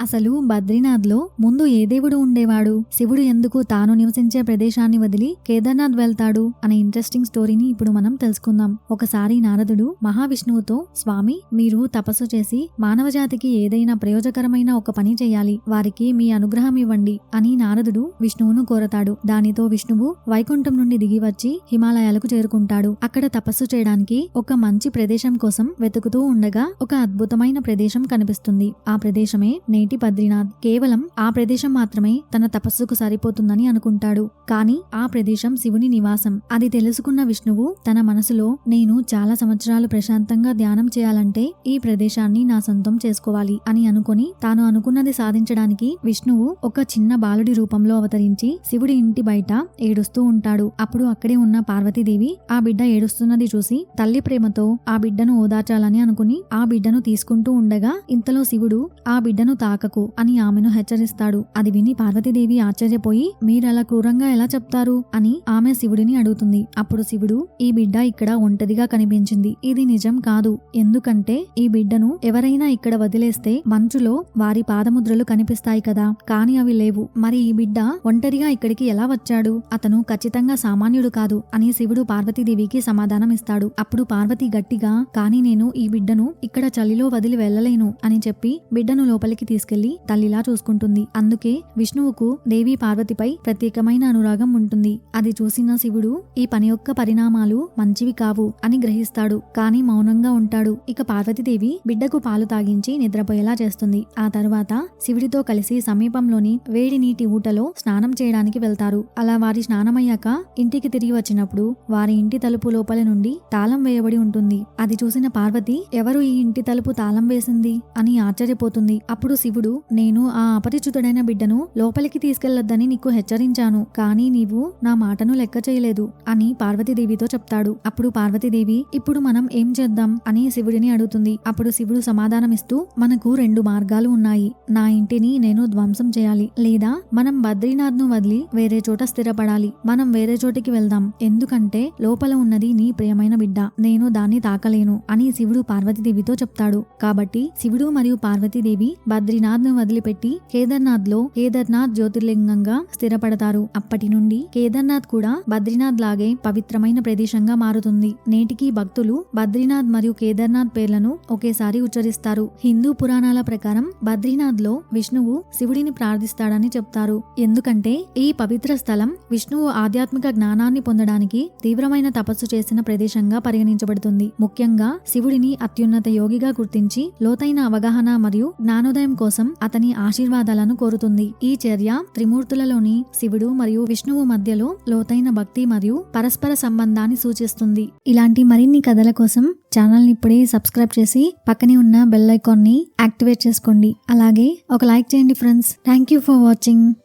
అసలు బద్రీనాథ్లో ముందు ఏ దేవుడు ఉండేవాడు, శివుడు ఎందుకు తాను నివసించే ప్రదేశాన్ని వదిలి కేదార్నాథ్ వెళ్తాడు అనే ఇంట్రెస్టింగ్ స్టోరీని ఇప్పుడు మనం తెలుసుకుందాం. ఒకసారి నారదుడు మహావిష్ణువుతో, స్వామి, మీరు తపస్సు చేసి మానవజాతికి ఏదైనా ప్రయోజకరమైన ఒక పని చేయాలి, వారికి మీ అనుగ్రహం ఇవ్వండి అని నారదుడు విష్ణువును కోరతాడు. దానితో విష్ణువు వైకుంఠం నుండి దిగి వచ్చి హిమాలయాలకు చేరుకుంటాడు. అక్కడ తపస్సు చేయడానికి ఒక మంచి ప్రదేశం కోసం వెతుకుతూ ఉండగా ఒక అద్భుతమైన ప్రదేశం కనిపిస్తుంది. ఆ ప్రదేశమే నేటి బద్రీనాథ్. కేవలం ఆ ప్రదేశం మాత్రమే తన తపస్సుకు సరిపోతుందని అనుకుంటాడు. కానీ ఆ ప్రదేశం శివుని నివాసం. అది తెలుసుకున్న విష్ణువు తన మనసులో, నేను చాలా సంవత్సరాలు ప్రశాంతంగా ధ్యానం చేయాలంటే ఈ ప్రదేశాన్ని నా సొంతం చేసుకోవాలి అని అనుకుని తాను అనుకున్నది సాధించడానికి విష్ణువు ఒక చిన్న బాలుడి రూపంలో అవతరించి శివుడి ఇంటి బయట ఏడుస్తూ ఉంటాడు. అప్పుడు అక్కడే ఉన్న పార్వతీదేవి ఆ బిడ్డ ఏడుస్తున్నది చూసి తల్లి ప్రేమతో ఆ బిడ్డను ఓదార్చాలని అనుకుని ఆ బిడ్డను తీసుకుంటూ ఉండగా ఇంతలో శివుడు, ఆ బిడ్డను తాకకు అని ఆమెను హెచ్చరిస్తాడు. అది విని పార్వతీదేవి ఆశ్చర్యపోయి, మీరలా క్రూరంగా ఎలా చెప్తారు అని ఆమె శివుడిని అడుగుతుంది. అప్పుడు శివుడు, ఈ బిడ్డ ఇక్కడ ఒంటరిగా కనిపించింది, ఇది నిజం కాదు. ఎందుకంటే ఈ బిడ్డను ఎవరైనా ఇక్కడ వదిలేస్తే మంచులో వారి పాదముద్రలు కనిపిస్తాయి కదా, కానీ అవి లేవు. మరి ఈ బిడ్డ ఒంటరిగా ఇక్కడికి ఎలా వచ్చాడు? అతను ఖచ్చితంగా సామాన్యుడు కాదు అని శివుడు పార్వతీదేవికి సమాధానం ఇస్తాడు. అప్పుడు పార్వతి గట్టిగా, కానీ నేను ఈ బిడ్డను ఇక్కడ చలిలో వదిలి వెళ్లలేను అని చెప్పి బిడ్డను లోపలికి తీసుకెళ్లి తల్లిలా చూసుకుంటుంది. అందుకే విష్ణువుకు దేవి పార్వతిపై ప్రత్యేకమైన అనురాగం ఉంటుంది. అది చూసిన శివుడు ఈ పని యొక్క పరిణామాలు మంచివి కావు అని గ్రహిస్తాడు. కానీ మౌనంగా ఉంటాడు. ఇక పార్వతీదేవి బిడ్డకు పాలు తాగించి నిద్రపోయేలా చేస్తుంది. ఆ తర్వాత శివుడితో కలిసి సమీపంలోని వేడి నీటి ఊటలో స్నానం చేయడానికి వెళ్తారు. అలా వారి స్నానమయ్యాక ఇంటికి తిరిగి వచ్చినప్పుడు వారి ఇంటి తలుపు లోపల నుండి తాళం వేయబడి ఉంటుంది. అది చూసిన పార్వతి, ఎవరు ఈ ఇంటి తలుపు తాళం వేసింది అని ఆశ్చర్యపోతుంది. అప్పుడు శివుడు, నేను ఆ అపరిచితుడైన బిడ్డను లోపలికి తీసుకెళ్లొద్దని నీకు హెచ్చరించాను, కానీ నీవు నా మాటను లెక్క చేయలేదు అని పార్వతీదేవితో చెప్తాడు. అప్పుడు పార్వతీదేవి, ఇప్పుడు మనం ఏం చేద్దాం అని శివుడిని అడుగుతుంది. అప్పుడు శివుడు సమాధానమిస్తూ, మనకు 2 మార్గాలు ఉన్నాయి. నా ఇంటిని నేను ధ్వంసం చేయాలి, లేదా మనం బద్రీనాథ్ ను వదిలి వేరే చోట స్థిరపడాలి. మనం వేరే చోటికి వెళ్దాం, ఎందుకంటే లోపల ఉన్నది నీ ప్రియమైన బిడ్డ, నేను దాన్ని తాకలేను అని శివుడు పార్వతీదేవితో చెప్తాడు. కాబట్టి శివుడు మరియు పార్వతీదేవి బద్రీనాథ్ ను వదిలిపెట్టి కేదార్నాథ్ లో కేదార్నాథ్ జ్యోతిర్లింగంగా స్థిరపడతారు. అప్పటి నుండి కేదార్నాథ్ కూడా బద్రీనాథ్ లాగే పవిత్రమైన ప్రదేశంగా మారుతుంది. నేటికి భక్తులు బద్రీనాథ్ మరియు కేదార్నాథ్ పేర్లను ఒకేసారి ఉచ్చరిస్తారు. హిందూ పురాణాల ప్రకారం బద్రీనాథ్ లో విష్ణువు శివుడిని ప్రార్థిస్తాడని చెప్తారు. ఎందుకంటే ఈ పవిత్ర స్థలం విష్ణువు ఆధ్యాత్మిక జ్ఞానాన్ని పొందడానికి తీవ్రమైన తపస్సు చేసిన ప్రదేశంగా పరిగణించబడుతుంది. ముఖ్యంగా శివుడిని అత్యున్నత యోగిగా గుర్తించి లోతైన అవగాహన మరియు జ్ఞానోదయం కోసం అతని ఆశీర్వాదాలను కోరుతుంది. ఈ చర్య త్రిమూర్తులలోని శివుడు మరియు విష్ణువు మధ్యలో లోతైన భక్తి మరియు పరస్పర సంబంధాన్ని సూచిస్తుంది. ఇలాంటి మరిన్ని కథల కోసం ఛానల్ని ఇప్పుడే సబ్స్క్రైబ్ చేసి పక్కనే ఉన్న బెల్ ఐకాన్ని యాక్టివేట్ చేసుకోండి. అలాగే ఒక లైక్ చేయండి friends. Thank you for watching.